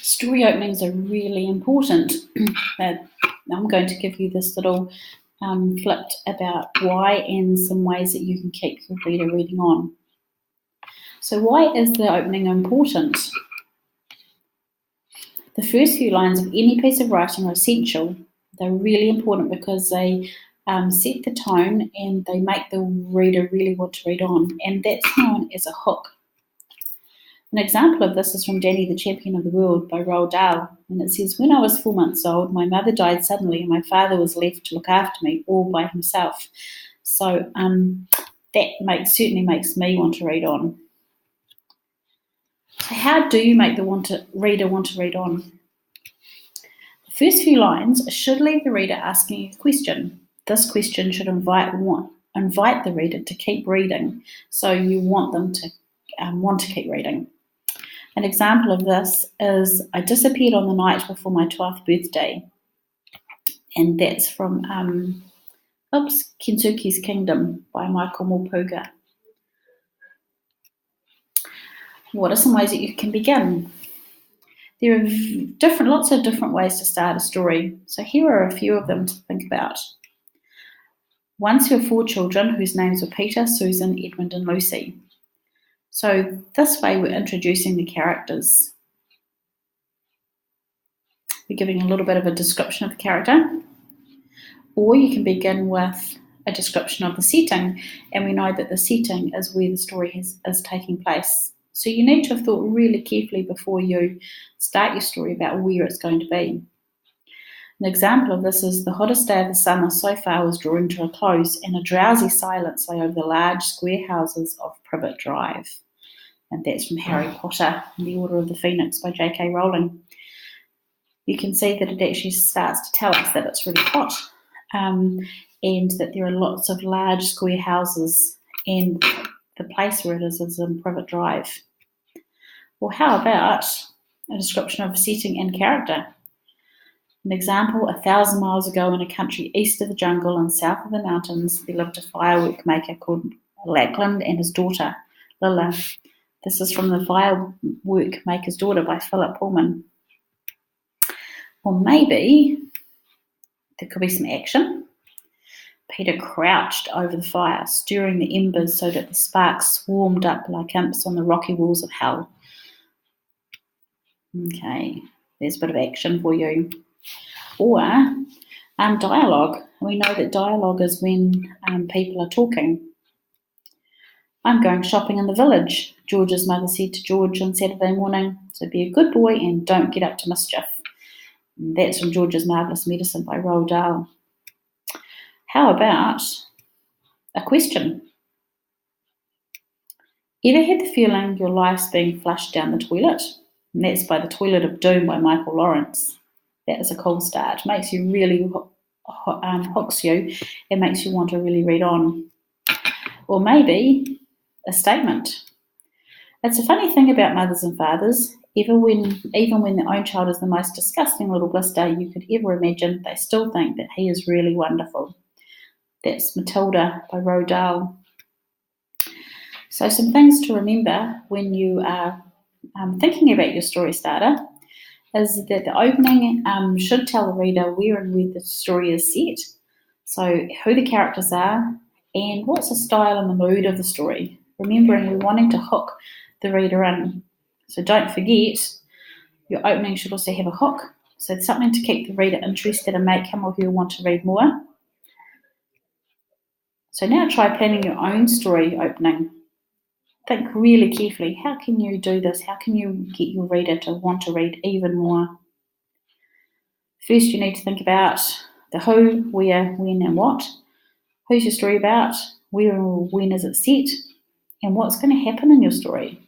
Story openings are really important. I'm going to give you this little flipped about why and some ways that you can keep your reader reading on. So why is the opening important? The first few lines of any piece of writing are essential. They're really important because they set the tone and they make the reader really want to read on, and that's known as a hook. An example of this is from Danny the Champion of the World by Roald Dahl, and it says, "When I was 4 months old, my mother died suddenly and my father was left to look after me all by himself." So that certainly makes me want to read on. So how do you make the reader want to read on? The first few lines should leave the reader asking a question. This question should invite the reader to keep reading, so you want them to want to keep reading. An example of this is, "I disappeared on the night before my 12th birthday." And that's from Kentucky's Kingdom by Michael Morpurga. What are some ways that you can begin? There are lots of different ways to start a story. So here are a few of them to think about. Once there were 4 children whose names were Peter, Susan, Edmund, and Lucy. So this way we're introducing the characters. We're giving a little bit of a description of the character. Or you can begin with a description of the setting, and we know that the setting is where the story is taking place. So you need to have thought really carefully before you start your story about where it's going to be. An example of this is, "The hottest day of the summer so far was drawing to a close, and a drowsy silence lay over the large square houses of Privet Drive." And that's from Harry Potter and the Order of the Phoenix by J.K. Rowling. You can see that it actually starts to tell us that it's really hot, and that there are lots of large square houses, and the place where it is in Privet Drive. Well, how about a description of setting and character? An example, 1,000 miles ago in a country east of the jungle and south of the mountains, there lived a firework maker called Lackland and his daughter, Lilla. This is from The Firework Maker's Daughter by Philip Pullman. Or maybe there could be some action. Peter crouched over the fire, stirring the embers so that the sparks swarmed up like imps on the rocky walls of hell. Okay, there's a bit of action for you. Or dialogue. We know that dialogue is when people are talking. "I'm going shopping in the village," George's mother said to George on Saturday morning, "so be a good boy and don't get up to mischief." And that's from George's Marvellous Medicine by Roald Dahl. How about a question? Ever had the feeling your life's being flushed down the toilet? And that's by The Toilet of Doom by Michael Lawrence. That is a cool start. Makes you really hooks you. It makes you want to really read on. Or maybe a statement. It's a funny thing about mothers and fathers. Even when their own child is the most disgusting little blister you could ever imagine, they still think that he is really wonderful. That's Matilda by Roald Dahl. So some things to remember when you are thinking about your story starter is that the opening should tell the reader where and where the story is set, so who the characters are, and what's the style and the mood of the story. Remembering we're wanting to hook the reader in. So don't forget, your opening should also have a hook, so it's something to keep the reader interested and make him or her want to read more. So now try planning your own story opening. Think really carefully, how can you do this? How can you get your reader to want to read even more? First, you need to think about the who, where, when, and what. Who's your story about? Where or when is it set? And what's going to happen in your story?